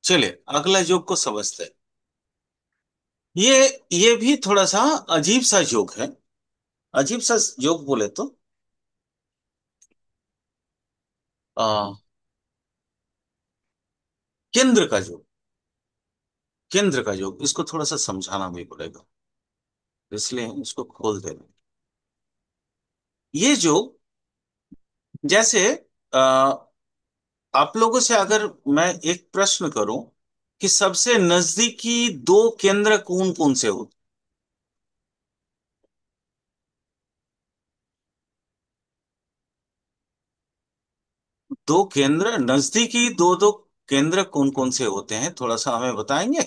चलिए अगला योग को समझते हैं। ये ये भी थोड़ा सा अजीब सा योग है। अजीब सा योग बोले तो आ, केंद्र का योग। केंद्र का योग, इसको थोड़ा सा समझाना भी पड़ेगा, इसलिए इसको खोल दे रहे हैं। ये योग जैसे आ, आप लोगों से अगर मैं एक प्रश्न करूं कि सबसे नजदीकी दो केंद्र कौन कौन से होते। दो केंद्र नजदीकी दो दो केंद्र कौन कौन से होते हैं, थोड़ा सा हमें बताएंगे।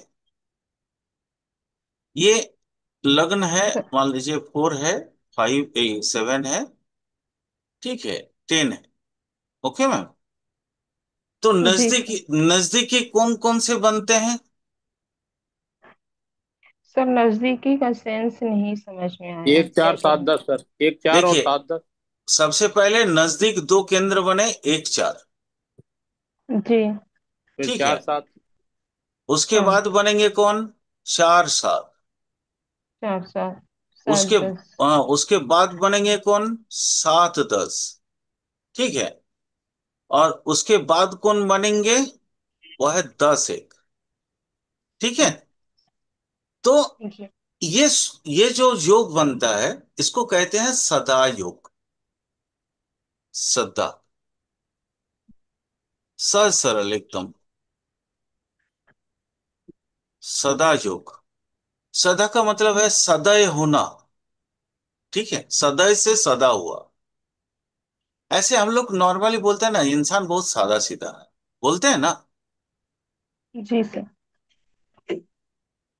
ये लग्न है, सर। मान लीजिए 4 है, 5 7 है, ठीक है, 10 है। Okay ma'am. तो जी नजदीकी सर। नजदीकी कौन कौन से बनते हैं। सर नजदीकी का सेंस नहीं समझ में आया, एक क्या चार क्या सात होता दस सर, एक चार और देखिए, 7 10। सबसे पहले नजदीक दो केंद्र बने, 1 4। है? जी। फिर ठीक है। 4 7। उसके हाँ। बाद बनेंगे कौन, 4 7। 4 7 7 उसके 10। उसके बाद बनेंगे कौन, 7 10। ठीक है। और उसके बाद कौन बनेंगे, वो है 10 1। ठीक है। हाँ। तो जी। ये ये जो योग बनता है, इसको कहते हैं सदा योग। सदा, सहज सरल एकदम, सदा योग। सदा का मतलब है सदय होना। ठीक है, सदय से सदा हुआ। ऐसे हम लोग नॉर्मली बोलते हैं ना, इंसान बहुत सादा सीधा है, बोलते हैं ना, जी सर।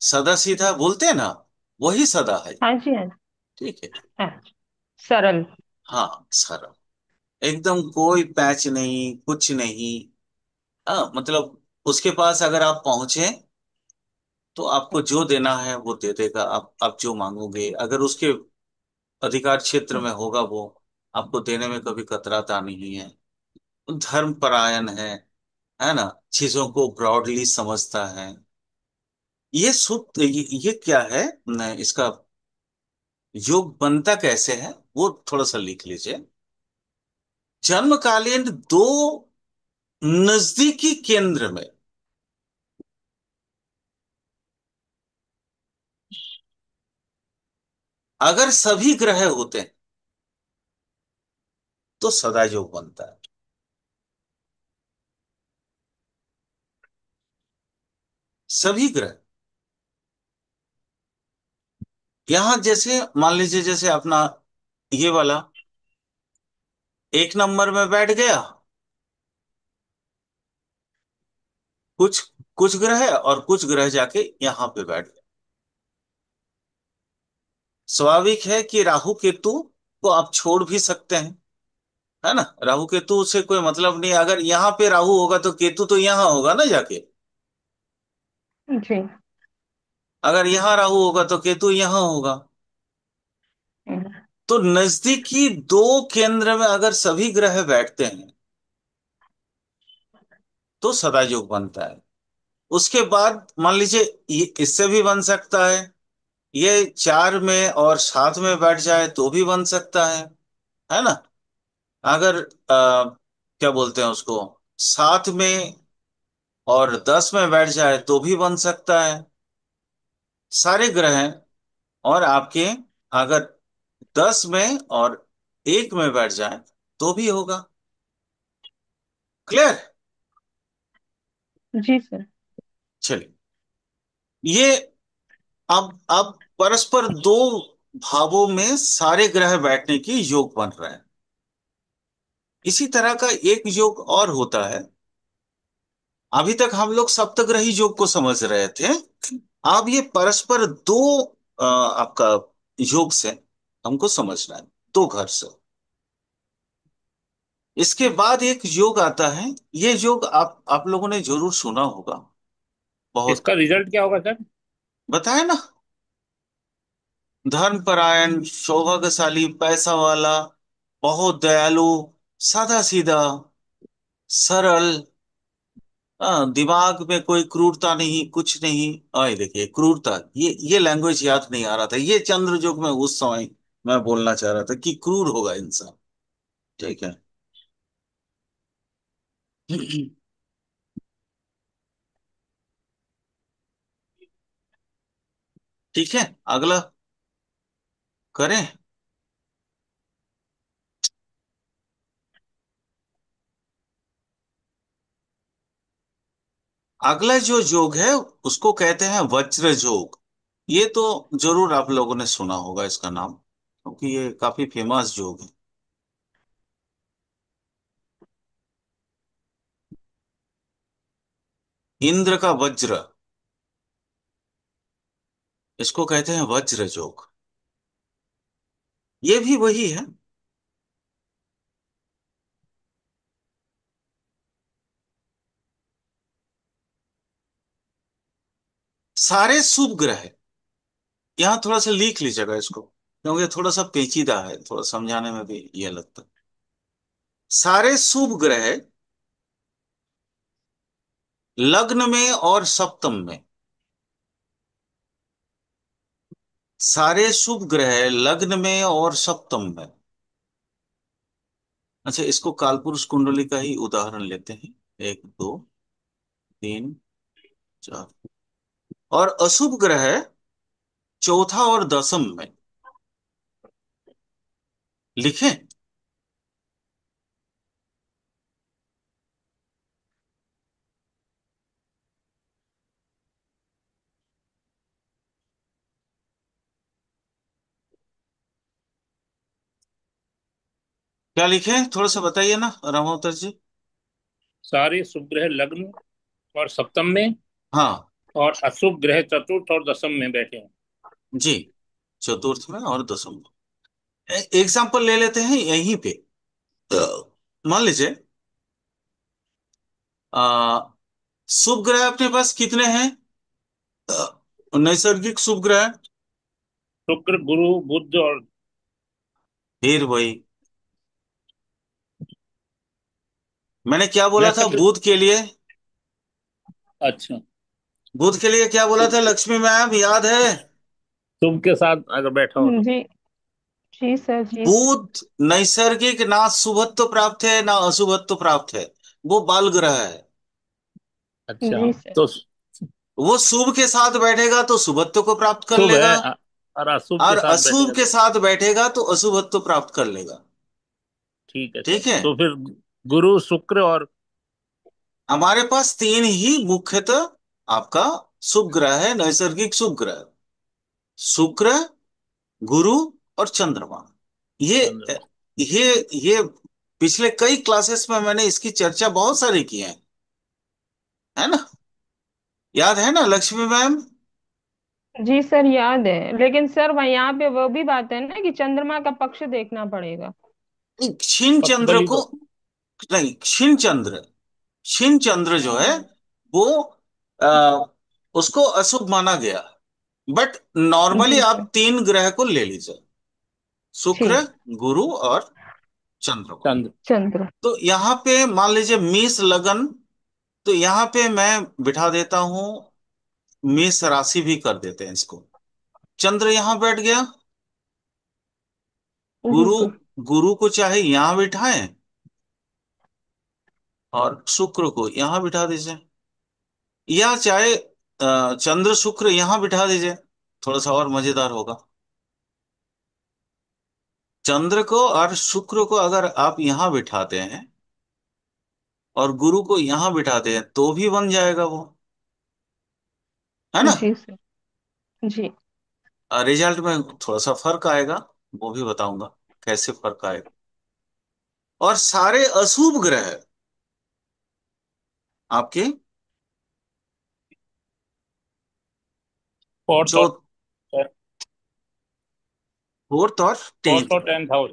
सदा सीधा बोलते हैं ना, वही सदा है। हाँ जी, हाँ जी। ठीक है। हाँ। सरल। हाँ, सरल, एकदम कोई पैच नहीं, कुछ नहीं। हाँ मतलब, उसके पास अगर आप पहुंचे तो आपको जो देना है वो दे देगा। आप जो मांगोगे, अगर उसके अधिकार क्षेत्र में होगा वो आपको देने में कभी कतराता नहीं है। धर्म परायण है ना, चीजों को ब्रॉडली समझता है। ये सूत्र, ये क्या है न, इसका योग बनता कैसे है वो थोड़ा सा लिख लीजिए। जन्मकालीन दो नजदीकी केंद्र में अगर सभी ग्रह होते हैं तो सदा योग बनता है। सभी ग्रह, यहां जैसे मान लीजिए, जैसे अपना ये वाला 1 नंबर में बैठ गया, कुछ कुछ ग्रह और कुछ ग्रह जाके यहां पे बैठ गए। स्वाभाविक है कि राहु केतु को आप छोड़ भी सकते हैं, है ना। राहु केतु से कोई मतलब नहीं, अगर यहाँ पे राहु होगा तो केतु तो यहाँ होगा ना जाके। जी। अगर यहाँ राहु होगा तो केतु यहाँ होगा। हम्म। तो नजदीकी दो केंद्र में अगर सभी ग्रह बैठते हैं तो सदा योग बनता है। उसके बाद मान लीजिए, ये इससे भी बन सकता है, ये 4 में और 7 में बैठ जाए तो भी बन सकता है ना। अगर क्या बोलते हैं उसको, 7 में और 10 में बैठ जाए तो भी बन सकता है। सारे ग्रह हैं। और आपके अगर 10 में और 1 में बैठ जाए तो भी होगा। क्लियर। जी सर। चलिए, ये अब परस्पर दो भावों में सारे ग्रह बैठने की योग बन रहे हैं। इसी तरह का एक योग और होता है। अभी तक हम लोग सप्तग्रही योग को समझ रहे थे। अब ये परस्पर दो आपका योग से हमको समझना है, दो घर से। इसके बाद एक योग आता है। ये योग आप लोगों ने जरूर सुना होगा, इसका बहुत रिजल्ट क्या होगा सर? बताया ना। धर्मपरायण, सौभाग्यशाली, पैसा वाला, बहुत दयालु, सादा सीधा, सरल, दिमाग में कोई क्रूरता नहीं, कुछ नहीं। ये देखिए क्रूरता, ये लैंग्वेज याद नहीं आ रहा था, ये चंद्र जो मैं उस समय मैं बोलना चाह रहा था कि क्रूर होगा इंसान। ठीक है। ठीक है, अगला करें। अगला जो योग है उसको कहते हैं वज्र योग। ये तो जरूर आप लोगों ने सुना होगा इसका नाम, क्योंकि ये काफी फेमस योग है। इंद्र का वज्र, इसको कहते हैं वज्र योग। ये भी वही है। सारे शुभ ग्रह, यहाँ थोड़ा सा लिख लीजिएगा इसको, क्योंकि थोड़ा सा पेचीदा है, थोड़ा समझाने में भी ये लगता है। सारे शुभ ग्रह लग्न में और सप्तम में। सारे शुभ ग्रह लग्न में और सप्तम में। अच्छा, इसको कालपुरुष कुंडली का ही उदाहरण लेते हैं। एक, दो, तीन, चार। और अशुभ ग्रह चौथा और दसम में। लिखें? क्या लिखें, थोड़ा सा बताइए ना रामोतर जी। सारे शुभ ग्रह लग्न और सप्तम में, हाँ और अशुभ ग्रह चतुर्थ और दसम में बैठे हैं। जी, चतुर्थ में और दसम में। एग्जाम्पल ले लेते हैं यहीं पे। मान लीजिए, आ, शुभ ग्रह अपने पास कितने हैं? नैसर्गिक शुभ ग्रह। शुक्र, गुरु, बुध और फिर वही, मैंने क्या बोला था नैसर्गिक। बुध के लिए? अच्छा। बुध के लिए क्या बोला था लक्ष्मी मैम, याद है? शुभ के साथ अगर बैठा हो तो। जी। जी सर, जी सर। बुध नैसर्गिक ना शुभत्व प्राप्त है ना अशुभत्व प्राप्त है, वो बाल ग्रह है। अच्छा। जी सर। तो वो शुभ के साथ बैठेगा तो शुभत्व को प्राप्त कर शुभ लेगा, है, और अशुभ के और साथ अशुभ बैठेगा के तो। साथ बैठेगा तो अशुभत्व प्राप्त कर लेगा। ठीक है सर, ठीक है। तो फिर गुरु, शुक्र और। हमारे पास तीन ही मुख्यतः आपका शुभ ग्रह है, नैसर्गिक शुभ ग्रह। शुक्र, गुरु और चंद्रमा। ये चंद्रमा। ये पिछले कई क्लासेस में मैंने इसकी चर्चा बहुत सारी की है ना? याद है ना लक्ष्मी मैम? जी सर, याद है, लेकिन सर वह यहाँ पे वो भी बात है ना कि चंद्रमा का पक्ष देखना पड़ेगा। क्षीण चंद्र पक्षबली को, तो। नहीं, क्षीण चंद्र, क्षीण चंद्र जो है वो आ, उसको अशुभ माना गया। बट नॉर्मली जी सर। आप तीन ग्रह को ले लीजिए, शुक्र, ठीक। गुरु और चंद्रमा। चंद्र। तो यहाँ पे मान लीजिए मेष लगन, तो यहाँ पे मैं बिठा देता हूँ, मेष राशि भी कर देते हैं इसको। चंद्र यहाँ बैठ गया। जी गुरु, सर। गुरु को चाहे यहाँ बिठाएं और शुक्र को यहाँ बिठा दीजिए, या चाहे चंद्र शुक्र यहाँ बिठा दीजिए, थोड़ा सा और मजेदार होगा। चंद्र को और शुक्र को अगर आप यहाँ बिठाते हैं और गुरु को यहाँ बिठाते हैं तो भी बन जाएगा वो, है ना? जी सर। जी। रिजल्ट में थोड़ा सा फर्क आएगा, वो भी बताऊंगा कैसे फर्क आएगा। और सारे अशुभ ग्रह आपके फोर्थ जो और फोर्थ और फोर्थ टेंथ और में। 10th house.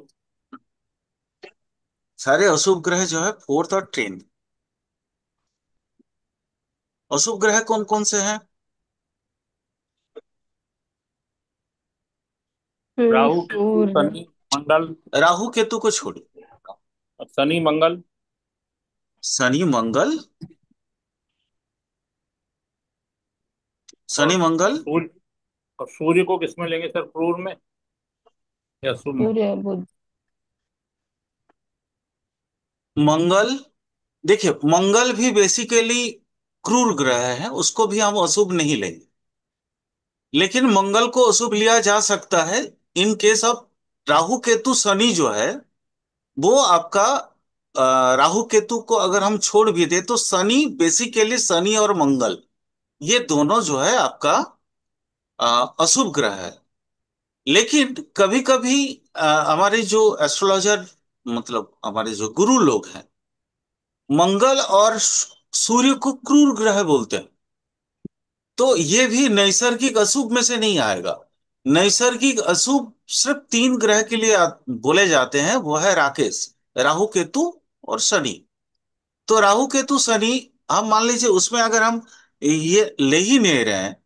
सारे अशुभ ग्रह जो है फोर्थ और टेंथ। अशुभ ग्रह कौन कौन से हैं? राहु, केतु, सूर्य। शनि, मंगल। राहु केतु को छोड़िए। शनि, मंगल। शनि, मंगल, शनि और मंगल। सूर्य, और सूर्य को किसमें लेंगे सर, क्रूर में या शुभ में? सूर्य बुध। मंगल, देखिए मंगल भी बेसिकली क्रूर ग्रह है, उसको भी हम अशुभ नहीं लेंगे, लेकिन मंगल को अशुभ लिया जा सकता है in case of Rahu Ketu Shani जो है वो आपका, राहु केतु को अगर हम छोड़ भी दे तो शनि, बेसिकली शनि और मंगल ये दोनों जो है आपका अशुभ ग्रह है। लेकिन कभी कभी हमारे जो एस्ट्रोलॉजर, मतलब हमारे जो गुरु लोग हैं, मंगल और सूर्य को क्रूर ग्रह बोलते हैं। तो ये भी नैसर्गिक अशुभ में से नहीं आएगा। नैसर्गिक अशुभ सिर्फ तीन ग्रह के लिए बोले जाते हैं, वो है राकेश, राहु केतु और शनि। तो राहु केतु शनि, हम मान लीजिए उसमें अगर हम ये ले ही नहीं रहे हैं,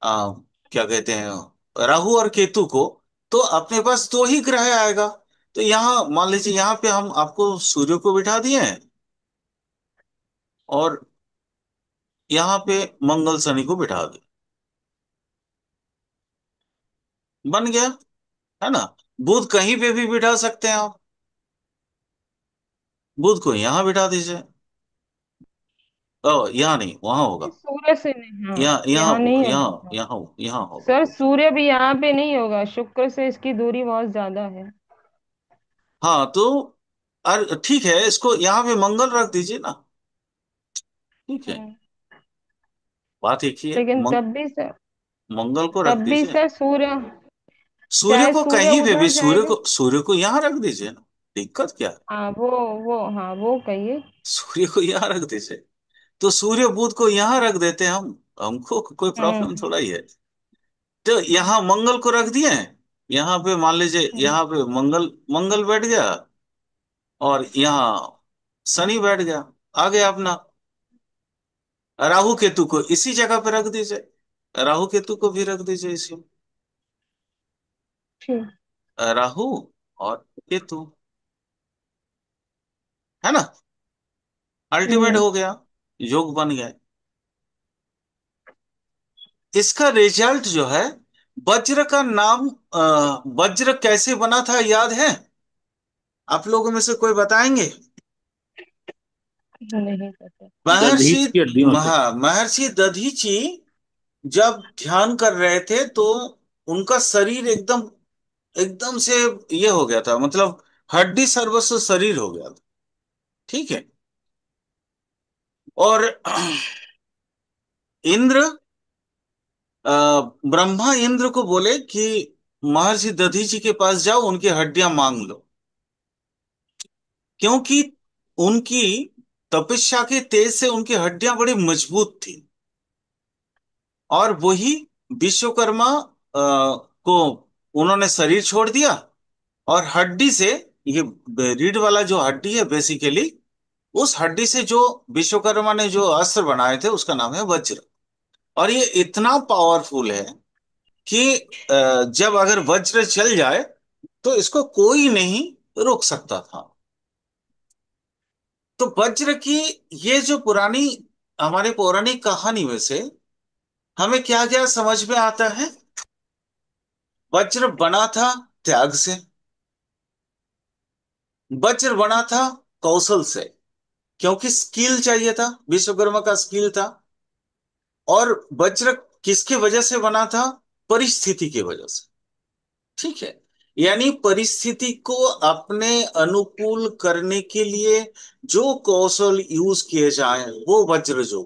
आ, क्या कहते हैं, राहु और केतु को, तो अपने पास दो ही ग्रह आएगा। तो यहाँ मान लीजिए यहाँ पे हम आपको सूर्य को बिठा दिए हैं और यहाँ पे मंगल शनि को बिठा दिए, बन गया, है ना। बुध कहीं पे भी बिठा सकते हैं आप, बुध को यहाँ बिठा दीजिए। यहाँ नहीं, वहां होगा। सूर्य से नहीं, हाँ। यहाँ यहाँ यहाँ नहीं यहाँ होगा। यहाँ यहाँ होगा सर बुध। सूर्य भी यहाँ पे नहीं होगा, शुक्र से इसकी दूरी बहुत ज्यादा है। हाँ तो अरे ठीक है, इसको यहाँ पे मंगल रख दीजिए ना, ठीक है, हम्म। बात एक ही है। लेकिन तब भी सर, मंगल को रख तब भी दीजिए। सर सूर्य, सूर्य चाहे को सूर्य कहीं पे भी, उधर जाएगा। सूर्य को यहाँ रख दीजिए ना, दिक्कत क्या है। हाँ वो हाँ वो कहिए। सूर्य को यहाँ रख दीजिए। तो सूर्य बुध को यहाँ रख देते हैं हम, हमको कोई प्रॉब्लम हम्म। थोड़ा ही है। तो यहाँ मंगल को रख दिए, यहाँ पे मान लीजिए हम्म। यहाँ पे मंगल, मंगल बैठ गया, और यहाँ शनि बैठ गया, आ गया अपना। राहु केतु को इसी जगह पे रख दीजिए, राहु केतु को भी रख दीजिए इसी में। ठीक। राहु और केतु, है ना, अल्टीमेट हम्म। हो गया, योग बन गया। इसका रिजल्ट जो है, वज्र का नाम, वज्र कैसे बना था याद है? आप लोगों में से कोई बताएंगे? नहीं पता। महर्षि, दधीच की हड्डियों से। महर्षि दधीची जब ध्यान कर रहे थे तो उनका शरीर एकदम, एकदम से ये हो गया था, मतलब हड्डी सर्वस्व शरीर हो गया था, ठीक है। और इंद्र, अ, ब्रह्मा इंद्र को बोले कि महर्षि दधीची के पास जाओ, उनकी हड्डियां मांग लो, क्योंकि उनकी तपस्या के तेज से उनकी हड्डियां बड़ी मजबूत थी। और वही विश्वकर्मा को उन्होंने शरीर छोड़ दिया, और हड्डी से, ये रीढ़ वाला जो हड्डी है बेसिकली, उस हड्डी से जो विश्वकर्मा ने जो अस्त्र बनाए थे उसका नाम है वज्र। और ये इतना पावरफुल है कि जब अगर वज्र चल जाए तो इसको कोई नहीं रोक सकता था। तो वज्र की ये जो पुरानी हमारे पौराणिक कहानी में से हमें क्या क्या समझ में आता है? वज्र बना था त्याग से, वज्र बना था कौशल से, क्योंकि स्किल चाहिए था, विश्वकर्मा का स्किल था। और वज्र किसके वजह से बना था? परिस्थिति की वजह से, ठीक है। यानी परिस्थिति को अपने अनुकूल करने के लिए जो कौशल यूज किए जाए वो वज्र जो,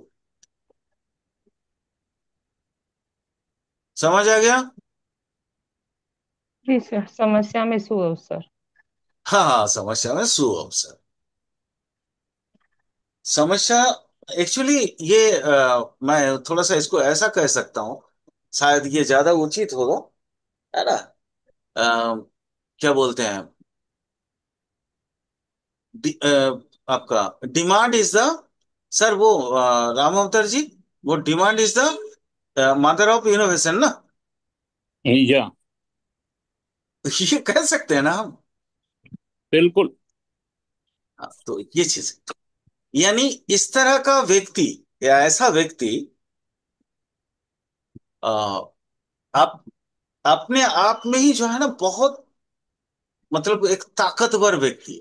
समझ आ गया? जी सर, समस्या में सुअवसर। हाँ हाँ, समस्या में सुअवसर। समस्या, एक्चुअली ये मैं थोड़ा सा इसको ऐसा कह सकता हूँ, शायद ये ज्यादा उचित होगा, है ना। क्या बोलते हैं, आपका डिमांड इज द, सर वो राम अवतार जी, वो demand is the mother of innovation ना, या ये कह सकते हैं ना हम। बिल्कुल। तो ये चीज है। यानी इस तरह का व्यक्ति या ऐसा व्यक्ति आ, आप अपने आप में ही जो है ना बहुत, मतलब एक ताकतवर व्यक्ति।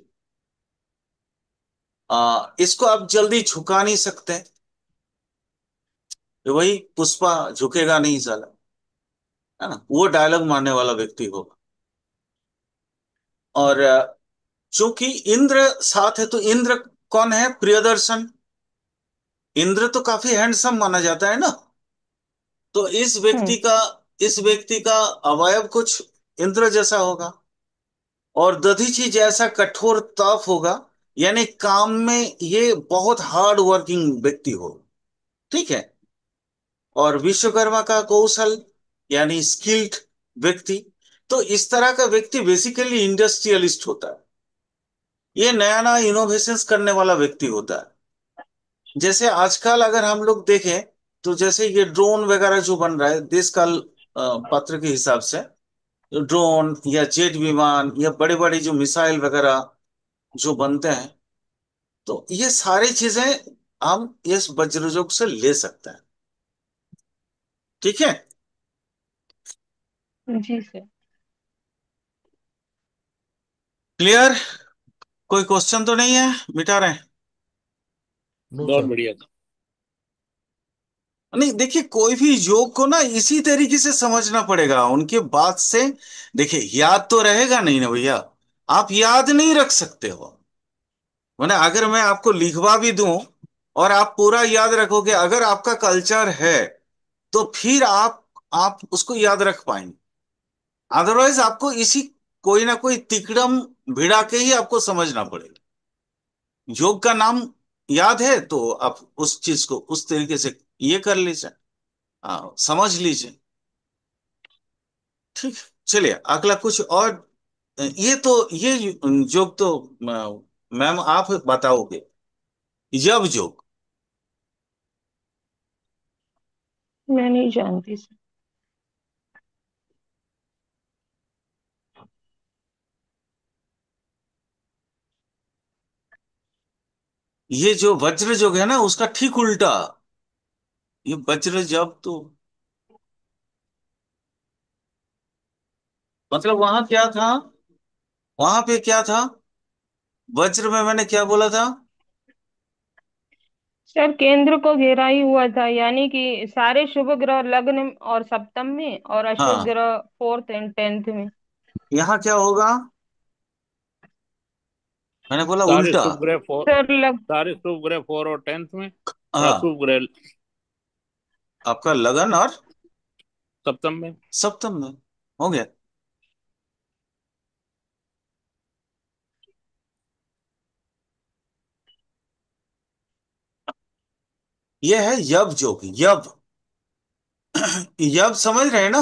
इसको आप जल्दी झुका नहीं सकते। वही पुष्पा झुकेगा नहीं साला, है ना, वो डायलॉग मारने वाला व्यक्ति होगा। और चूंकि इंद्र साथ है, तो इंद्र कौन है? प्रियदर्शन। इंद्र तो काफी हैंडसम माना जाता है ना। तो हम्म। इस व्यक्ति का अवयव कुछ इंद्र जैसा होगा, और दधीची जैसा कठोर तप होगा। यानी काम में ये बहुत हार्ड वर्किंग व्यक्ति हो। ठीक है। और विश्वकर्मा का कौशल, यानी स्किल्ड व्यक्ति। तो इस तरह का व्यक्ति बेसिकली इंडस्ट्रियलिस्ट होता है। ये नया नया इनोवेशंस करने वाला व्यक्ति होता है। जैसे आजकल अगर हम लोग देखें, तो जैसे ये ड्रोन वगैरह जो बन रहा है देश काल पत्र के हिसाब से, ड्रोन या जेट विमान या बड़े बड़े जो मिसाइल वगैरह जो बनते हैं, तो ये सारी चीजें हम इस वज्रयोग से ले सकते हैं। ठीक है। जी सर। क्लियर? कोई क्वेश्चन तो नहीं है? मिटा रहे हैं? नो बहुत सर बढ़िया था। नहीं, देखिए कोई भी योग को ना इसी तरीके से समझना पड़ेगा उनके बात से। देखिए याद तो रहेगा नहीं ना भैया, आप याद नहीं रख सकते हो। मैंने अगर मैं आपको लिखवा भी दूं और आप पूरा याद रखोगे, अगर आपका कल्चर है, तो फिर आप उसको याद रख पाएंगे। अदरवाइज आपको इसी कोई ना कोई तिकड़म भिड़ा के ही आपको समझना पड़ेगा। योग का नाम याद है तो आप उस चीज को उस तरीके से ये कर लीजिए, समझ लीजिए। ठीक। चलिए अगला कुछ और। ये तो ये योग तो मैम आप बताओगे। यव योग, मैं नहीं जानती सर। ये जो वज्र योग है ना उसका ठीक उल्टा। ये वज्र जब तो मतलब वहां क्या था? वहां पे क्या था? वज्र में मैंने क्या बोला था? सर केंद्र को घेरा ही हुआ था, यानी कि सारे शुभ ग्रह लग्न और सप्तम में, और अशुभ हाँ, ग्रह फोर्थ एंड टेंथ में। यहाँ क्या होगा? मैंने बोला सारे उल्टा। शुभ ग्रह फोर, सर लग सारे शुभ ग्रह फोर और टेंथ में, और हाँ, अशुभ ग्रह आपका लगन और सप्तम में। सप्तम में हो गया। ये है यव योग। यव, यव समझ रहे हैं ना?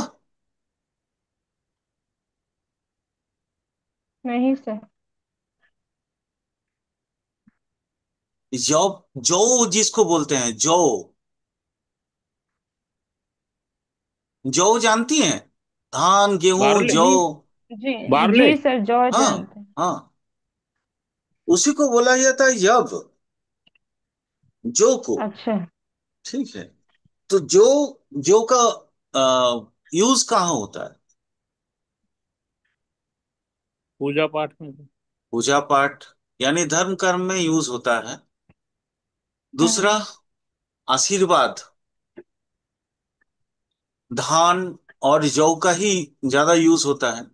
नहीं सर। जौ, जौ जिसको बोलते हैं जौ। जौ जानती हैं? धान गेहूं बारले। जौ। जी। जी। बारले। जी सर, जॉर्ज हाँ, जानते हैं। हाँ, उसी को बोला जाता है यव, जौ को। अच्छा। ठीक है। तो जो जो का यूज कहाँ होता है? पूजा पाठ में। पूजा पाठ, यानी धर्म कर्म में यूज होता है। दूसरा, हम्म। आशीर्वाद। धान और जौ का ही ज्यादा यूज होता है।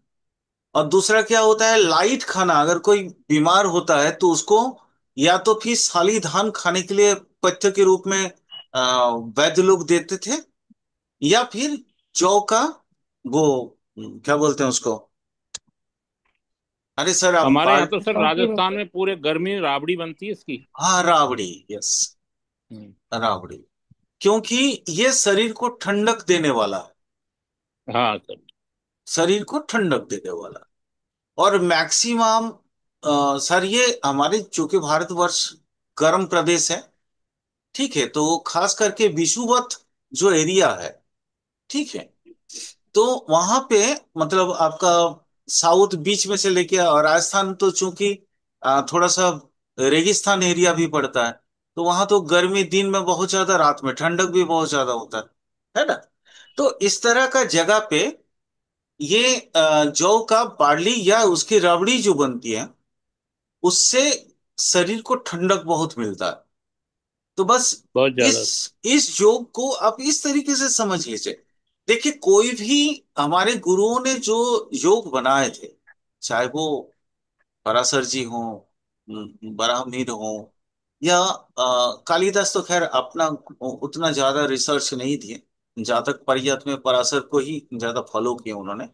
और दूसरा क्या होता है? लाइट खाना। अगर कोई बीमार होता है तो उसको या तो फिर साली धान खाने के लिए पथ्य के रूप में वैद्य लोग देते थे, या फिर जौ का वो क्या बोलते हैं उसको? अरे सर आप हमारे यहाँ बाल। तो सर सौ की राजस्थान रोटी। में पूरे गर्मी राबड़ी बनती है इसकी। हाँ, राबड़ी, यस, हम्म। राबड़ी। क्योंकि ये शरीर को ठंडक देने वाला है। हाँ सर। शरीर को ठंडक देने वाला। और मैक्सिमम सर ये हमारे चूंकि भारतवर्ष गर्म प्रदेश है, ठीक है, तो खास करके विषुवत जो एरिया है, ठीक है, तो वहां पे मतलब आपका साउथ बीच में से लेके और राजस्थान तो चूंकि थोड़ा सा रेगिस्तान एरिया भी पड़ता है, तो वहां तो गर्मी दिन में बहुत ज्यादा, रात में ठंडक भी बहुत ज्यादा होता है ना। तो इस तरह का जगह पे ये जौ का बार्ली या उसकी रबड़ी जो बनती है, उससे शरीर को ठंडक बहुत मिलता है। तो बस बहुत इस ज्यादा। इस योग को आप इस तरीके से समझ लीजिए। देखिए, कोई भी हमारे गुरुओं ने जो योग बनाए थे, चाहे वो पराशर जी हो, बराहमीर हो, या कालिदास, तो खैर अपना उतना ज्यादा रिसर्च नहीं दिए। जातक परिषद में पराशर को ही ज्यादा फॉलो किए उन्होंने,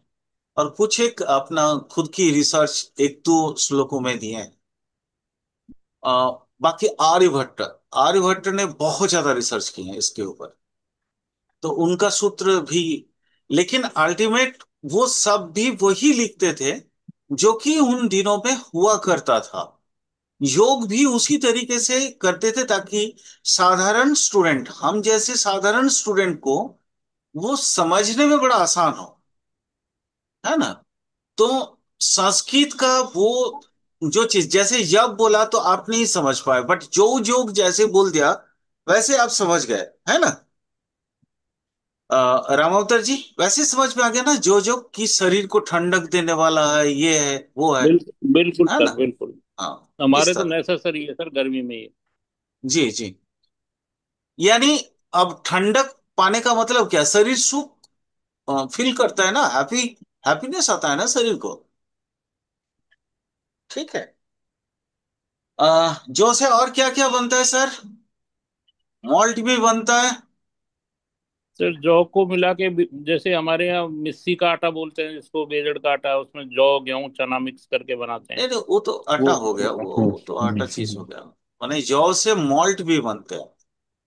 और कुछ एक अपना खुद की रिसर्च एक दो श्लोकों में दिए हैं। अ, बाकी आर्यभट्ट, आर्यभट्ट ने बहुत ज्यादा रिसर्च की है इसके ऊपर, तो उनका सूत्र भी। लेकिन अल्टीमेट वो सब भी वही लिखते थे जो कि उन दिनों में हुआ करता था। योग भी उसी तरीके से करते थे, ताकि साधारण स्टूडेंट, हम जैसे साधारण स्टूडेंट को वो समझने में बड़ा आसान हो, है ना। तो संस्कृत का वो जो चीज, जैसे यब बोला तो आप नहीं समझ पाए, बट जो जोग जैसे बोल दिया वैसे आप समझ गए, है ना। रामावतार जी, वैसे समझ में आ गया ना, जो जो कि शरीर को ठंडक देने वाला है, ये है वो बिल्कुल बिल्कुल है सर, ना। बिल्कुल। हाँ, हमारे इस तो तरह। नेसेसरी है सर गर्मी में ये। जी जी। यानी अब ठंडक पाने का मतलब क्या, शरीर सुख फील करता है ना, हैप्पीनेस आता है ना शरीर को। ठीक है। जो से और क्या क्या बनता है सर, मॉल्ट भी बनता है। सर जौ को मिला के जैसे हमारे यहाँ मिस्सी का आटा बोलते हैं जिसको, गेजड़ का आटा, उसमें जौ गेहूं चना मिक्स करके बनाते हैं। नहीं नहीं, वो तो आटा वो हो गया, वो तो आटा चीज हो गया। माने जौ से मॉल्ट भी बनते हैं,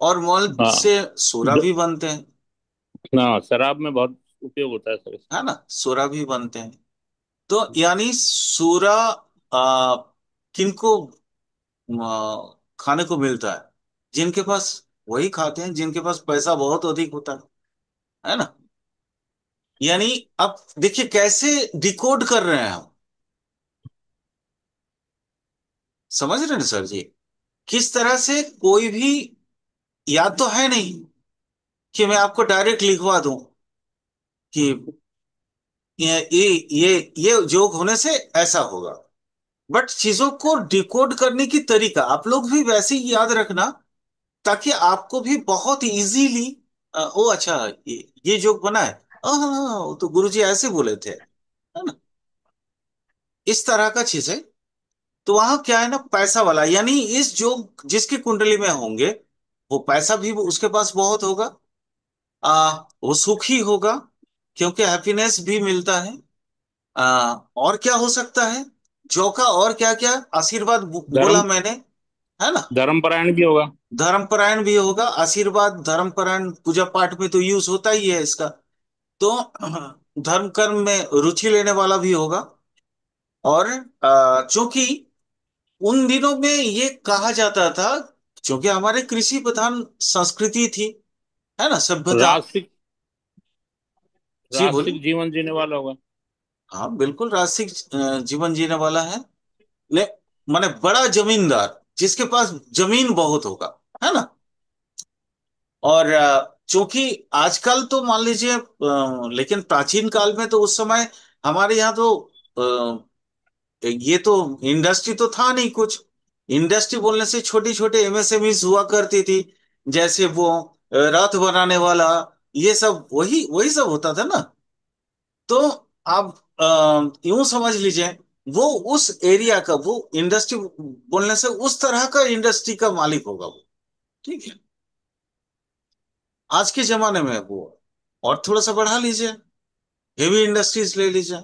और मॉल्ट हाँ। से सोडा ज- भी बनते हैं, हाँ, शराब में बहुत उपयोग होता है सर इसका। है ना, सोडा भी बनते हैं। तो यानी सूरा किनको खाने को मिलता है, जिनके पास, वही खाते हैं जिनके पास पैसा बहुत अधिक होता है ना। यानी अब देखिए कैसे डिकोड कर रहे हैं हम, समझ रहे हैं ना सर जी, किस तरह से कोई भी याद तो है नहीं कि मैं आपको डायरेक्ट लिखवा दूं कि ये जोक होने से ऐसा होगा। बट चीजों को डिकोड करने की तरीका आप लोग भी वैसे ही याद रखना, ताकि आपको भी बहुत इजीली, ओ अच्छा, ये जोक बना है, हाँ हाँ हाँ, वो तो गुरुजी ऐसे बोले थे, है ना। इस तरह का चीज है। तो वहां क्या है ना, पैसा वाला, यानी इस जो जिसकी कुंडली में होंगे, वो पैसा भी उसके पास बहुत होगा, वो सुखी होगा, क्योंकि हैप्पीनेस भी मिलता है। और क्या हो सकता है, जो का और क्या क्या आशीर्वाद बोला धर्म मैंने, है ना। धर्मपरायण भी होगा। धर्मपरायण भी होगा, आशीर्वाद धर्मपरायण पूजा पाठ में तो यूज होता ही है इसका। तो धर्म कर्म में रुचि लेने वाला भी होगा। और चूंकि उन दिनों में ये कहा जाता था, क्योंकि हमारे कृषि प्रधान संस्कृति थी, है ना, सभ्यता। राजसिक जी बोलिए। राजसिक जीवन जीने वाला होगा। हाँ बिल्कुल, राजसिक जीवन जीने वाला है। ले माने बड़ा जमींदार, जिसके पास जमीन बहुत होगा, है ना। और चूंकि आजकल तो मान लीजिए, लेकिन प्राचीन काल में तो उस समय हमारे यहाँ तो ये तो इंडस्ट्री तो था नहीं कुछ। इंडस्ट्री बोलने से छोटी छोटे एमएसएमई हुआ करती थी, जैसे वो रथ बनाने वाला, ये सब वही वही सब होता था ना। तो आप यूं समझ लीजिए, वो उस एरिया का, वो इंडस्ट्री बोलने से उस तरह का इंडस्ट्री का मालिक होगा वो। ठीक है। आज के जमाने में वो और थोड़ा सा बढ़ा लीजिए, हेवी इंडस्ट्रीज ले लीजिए,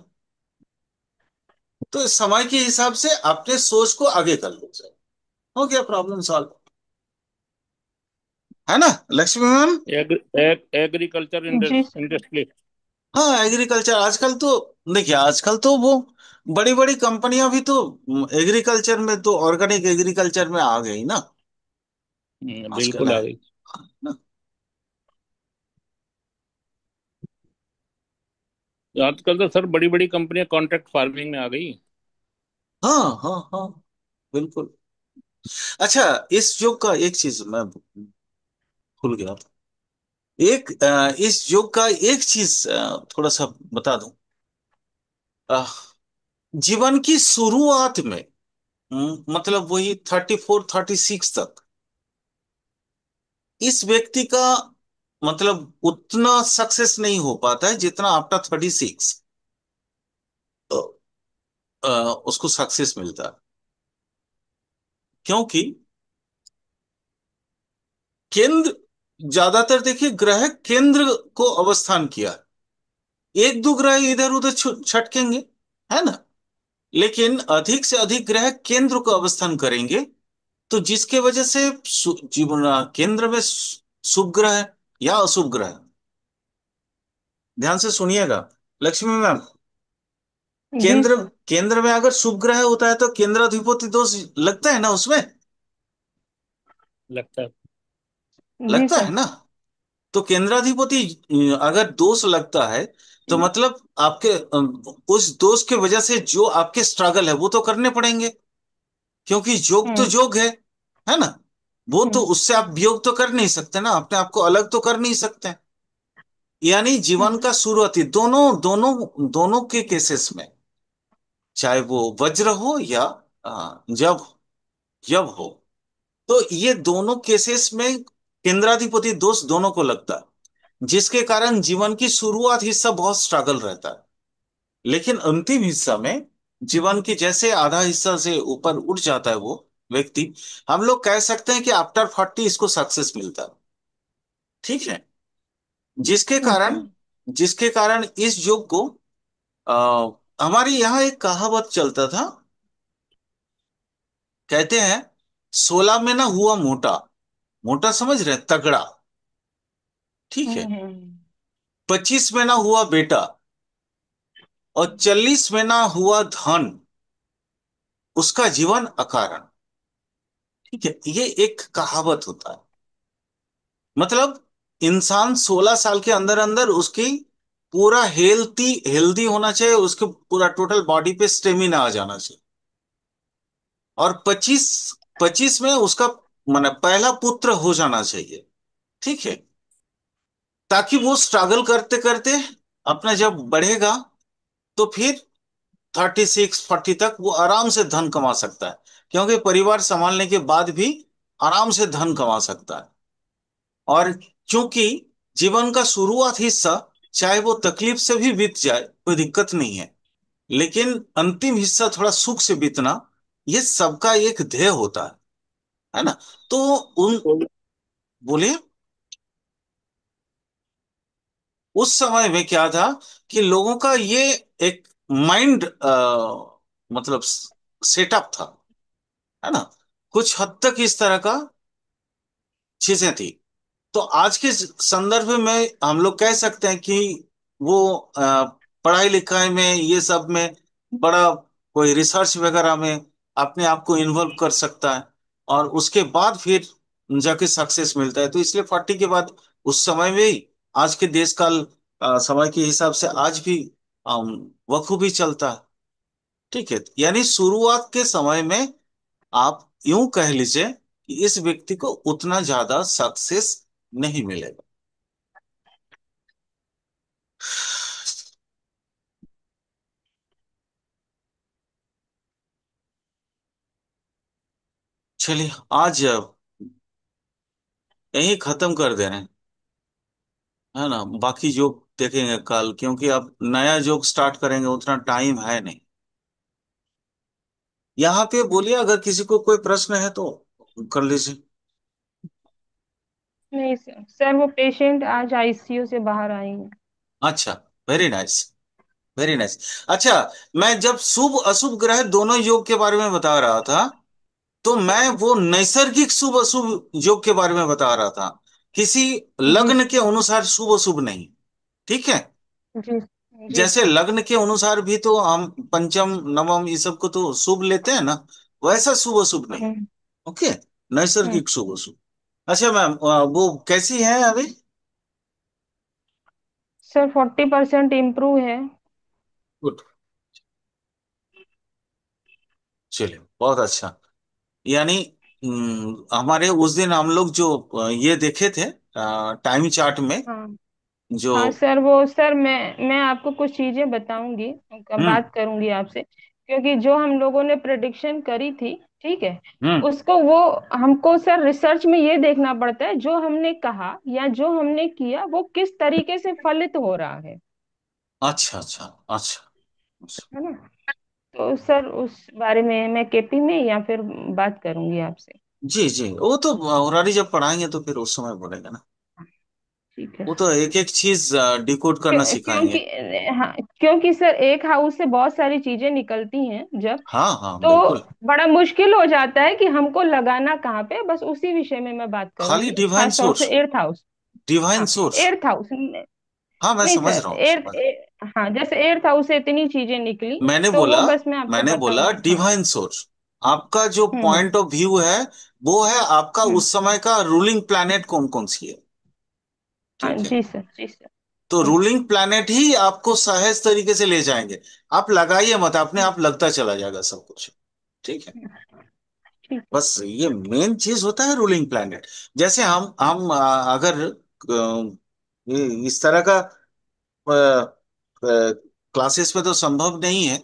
तो समय के हिसाब से अपने सोच को आगे कर लीजिए, हो गया प्रॉब्लम सॉल्व, है ना Lakshmi ma'am. Agriculture G industry. हाँ, एग्रीकल्चर आजकल तो, देखिए आजकल तो वो बड़ी बड़ी कंपनियां भी तो एग्रीकल्चर में, तो ऑर्गेनिक एग्रीकल्चर में आ गई ना आजकल, बिल्कुल है आ गई। ना। आजकल तो सर बड़ी बड़ी कंपनियां कॉन्ट्रैक्ट फार्मिंग में आ गई। हाँ हाँ हाँ, बिल्कुल। अच्छा, इस योग का एक चीज मैं भूल गया था। इस योग का एक चीज थोड़ा सा बता दूं। अ, जीवन की शुरुआत में, मतलब वही 34 36 तक इस व्यक्ति का मतलब उतना सक्सेस नहीं हो पाता है जितना आफ्टर 36 उसको सक्सेस मिलता है। क्योंकि केंद्र, ज्यादातर देखिए ग्रह केंद्र को अवस्थान किया है। एक दो ग्रह इधर उधर छटकेंगे, है ना। लेकिन अधिक से अधिक ग्रह केंद्र को अवस्थान करेंगे, तो जिसके वजह से जीवन केंद्र में शुभ ग्रह या अशुभ ग्रह, ध्यान से सुनिएगा लक्ष्मी मैम। जी केंद्र सर। केंद्र में अगर शुभ ग्रह होता है तो केंद्राधिपति दोष लगता है ना उसमें, लगता है। जी लगता है सर। ना। तो केंद्राधिपति अगर दोष लगता है, तो मतलब आपके उस दोष के वजह से जो आपके स्ट्रगल है वो तो करने पड़ेंगे, क्योंकि योग तो हम्म। योग है ना। वो तो हम्म। उससे आप वियोग तो कर नहीं सकते ना, अपने आप को अलग तो कर नहीं सकते। यानी जीवन हम्म। का शुरुआती दोनों दोनों दोनों के केसेस में, चाहे वो वज्र हो या जब यब हो, तो ये दोनों केसेस में केंद्राधिपति दोष दोनों को लगता है, जिसके कारण जीवन की शुरुआत हिस्सा बहुत स्ट्रगल रहता है। लेकिन अंतिम हिस्सा में जीवन की जैसे आधा हिस्सा से ऊपर उठ जाता है वो व्यक्ति, हम लोग कह सकते हैं कि आफ्टर 40 इसको सक्सेस मिलता है। ठीक है। जिसके अच्छा। कारण जिसके कारण इस योग को हमारे यहाँ एक कहावत चलता था, कहते हैं 16 में ना हुआ मोटा, मोटा समझ रहे हैं? तगड़ा। ठीक है। हम्म। 25 में ना हुआ बेटा, और 40 में ना हुआ धन, उसका जीवन अकारण। ठीक है, ये एक कहावत होता है। मतलब इंसान 16 साल के अंदर अंदर उसकी पूरा हेल्थी हेल्दी होना चाहिए, उसके पूरा टोटल बॉडी पे स्टेमिना आ जाना चाहिए। और 25 में उसका माने पहला पुत्र हो जाना चाहिए। ठीक है। ताकि वो स्ट्रगल करते करते अपना जब बढ़ेगा, तो फिर 36 40 तक वो आराम से धन कमा सकता है, क्योंकि परिवार संभालने के बाद भी आराम से धन कमा सकता है। और क्योंकि जीवन का शुरुआत हिस्सा चाहे वो तकलीफ से भी बीत जाए कोई दिक्कत नहीं है, लेकिन अंतिम हिस्सा थोड़ा सुख से बीतना, ये सबका एक ध्येय होता है ना। तो उन, तो बोलिए। उस समय में क्या था कि लोगों का ये एक माइंड मतलब सेटअप था, है ना। कुछ हद तक इस तरह का चीजें थी। तो आज के संदर्भ में हम लोग कह सकते हैं कि वो पढ़ाई लिखाई में ये सब में बड़ा कोई रिसर्च वगैरह में अपने आप को इन्वॉल्व कर सकता है, और उसके बाद फिर जाके सक्सेस मिलता है। तो इसलिए 40 के बाद उस समय में ही आज के देश काल समय के हिसाब से आज भी बखूबी चलता है। ठीक है। यानी शुरुआत के समय में आप यूं कह लीजिए कि इस व्यक्ति को उतना ज्यादा सक्सेस नहीं मिलेगा। चलिए आज यही खत्म कर दे रहे हैं, है ना। बाकी जोक देखेंगे कल, क्योंकि अब नया जोक स्टार्ट करेंगे उतना टाइम है नहीं। यहाँ पे बोलिए, अगर किसी को कोई प्रश्न है तो कर लीजिए। नहीं सर, सर वो पेशेंट आज आईसीयू से बाहर आई है। अच्छा, वेरी नाइस, वेरी नाइस। अच्छा, मैं जब शुभ अशुभ ग्रह दोनों योग के बारे में बता रहा था, तो मैं वो नैसर्गिक शुभ अशुभ योग के बारे में बता रहा था, किसी जी लग्न सर। के अनुसार शुभ अशुभ नहीं। ठीक है। जी। जी जैसे सर। लग्न के अनुसार भी तो हम पंचम नवम ये सब को तो शुभ लेते हैं ना, वैसा शुभ अशुभ नहीं। हम्म। ओके। हम्म। नैसर्गिक शुभ अशुभ। अच्छा मैम, वो कैसी है अभी? सर 40% इम्प्रूव है। गुड। चलिए बहुत अच्छा। यानी हमारे उस दिन हम लोग जो ये देखे थे, टाइम चार्ट में हाँ जो। हाँ सर, वो सर मैं आपको कुछ चीजें बताऊंगी, हम्म। बात करूंगी आपसे, क्योंकि जो हम लोगों ने प्रेडिक्शन करी थी, ठीक है, हम्म। उसको वो हमको सर रिसर्च में ये देखना पड़ता है जो हमने कहा या जो हमने किया वो किस तरीके से फलित हो रहा अच्छा अच्छा अच्छा अच्छा। है ना। तो सर उस बारे में मैं केपी में या फिर बात करूंगी आपसे। जी जी, वो तो मुरारी जब पढ़ाएंगे तो फिर उस समय बोलेगा ना। ठीक है वो तो सर। एक एक चीज डिकोड करना क्योंकि सिखाएंगे। हाँ, क्योंकि सर एक हाउस से बहुत सारी चीजें निकलती हैं जब, हाँ हाँ तो बिल्कुल। बड़ा मुश्किल हो जाता है कि हमको लगाना कहाँ पे, बस उसी विषय में मैं बात खाली करूंगी, डिवाइन खास तौर सोर्स। से एर्थ हाउस। डिवाइन हाँ, सोर्स। एर्थ हाउस हाँ मैं नहीं समझ सर, रहा हूँ समझ। हाँ, जैसे एर्थ हाउस से इतनी चीजें निकली, मैंने तो बोला वो बस मैं आपको मैंने बोला बताऊंगी। हाँ। Divine source. आपका जो हम्म पॉइंट ऑफ व्यू है वो है आपका हम्म। उस समय का रूलिंग प्लैनेट कौन कौन सी है। हाँ ठीक है। जी सर, जी सर। तो हम्म रूलिंग प्लैनेट ही आपको सहज तरीके से ले जाएंगे। आप लगाइए मत, अपने हम्म, आप लगता चला जाएगा सब कुछ। ठीक है। ठीक है। बस ये मेन चीज होता है रूलिंग प्लैनेट। जैसे हम अगर इस तरह का क्लासेस में तो संभव नहीं है।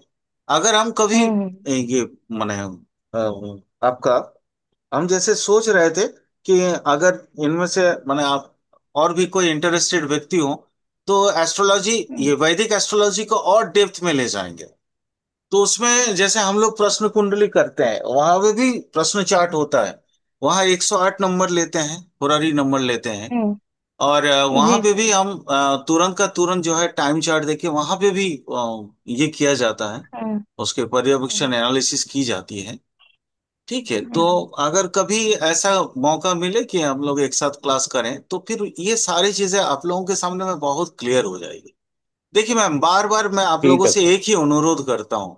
अगर हम कभी हम्म ये माने आपका हम जैसे सोच रहे थे कि अगर इनमें से माने आप और भी कोई इंटरेस्टेड व्यक्ति हो तो एस्ट्रोलॉजी, हम्म ये वैदिक एस्ट्रोलॉजी को और डेप्थ में ले जाएंगे। तो उसमें जैसे हम लोग प्रश्न कुंडली करते हैं वहां पे भी प्रश्न चार्ट होता है। वहां 108 नंबर लेते हैं, होरारी नंबर लेते हैं। हम्म, और वहां जी पे सर। भी हम तुरंत का तुरंत जो है टाइम चार्ट देके वहां पे भी ये किया जाता है। हम्म उसके हम्म पर्यवेक्षण एनालिसिस की जाती है। ठीक है। तो हम्म अगर कभी ऐसा मौका मिले कि हम लोग एक साथ क्लास करें तो फिर ये सारी चीजें आप लोगों के सामने में बहुत क्लियर हो जाएगी। देखिए मैम, बार बार मैं आप ठीक लोगों है से सर। एक ही अनुरोध करता हूँ।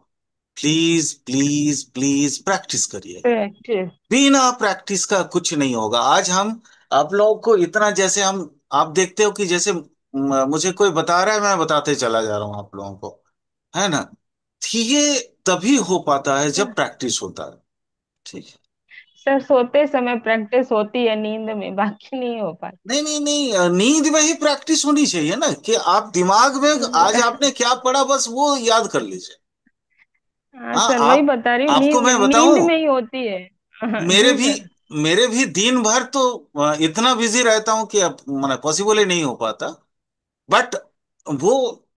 प्लीज प्लीज प्लीज प्रैक्टिस करिए। करेक्ट। बिना प्रैक्टिस का कुछ नहीं होगा। आज हम आप लोगों को इतना जैसे हम आप देखते हो कि जैसे मुझे कोई बता रहा है मैं बताते चला जा रहा हूँ आप लोगों को, है ना। तो ये तभी हो पाता है जब प्रैक्टिस होता है। ठीक है। सर सोते समय प्रैक्टिस होती है नींद में, बाकी नहीं हो पाती। नहीं नहीं नहीं, नींद में ही प्रैक्टिस होनी चाहिए ना कि आप दिमाग में आज आपने क्या पढ़ा बस वो याद कर लीजिए। हाँ हाँ सर, वही आप बता रही हूँ, आपको नींद मैं नींद बताऊं, में ही होती है। हाँ, मेरे जी भी सर। मेरे भी दिन भर तो इतना बिजी रहता हूँ कि अब मैंने पॉसिबल ही नहीं हो पाता। बट वो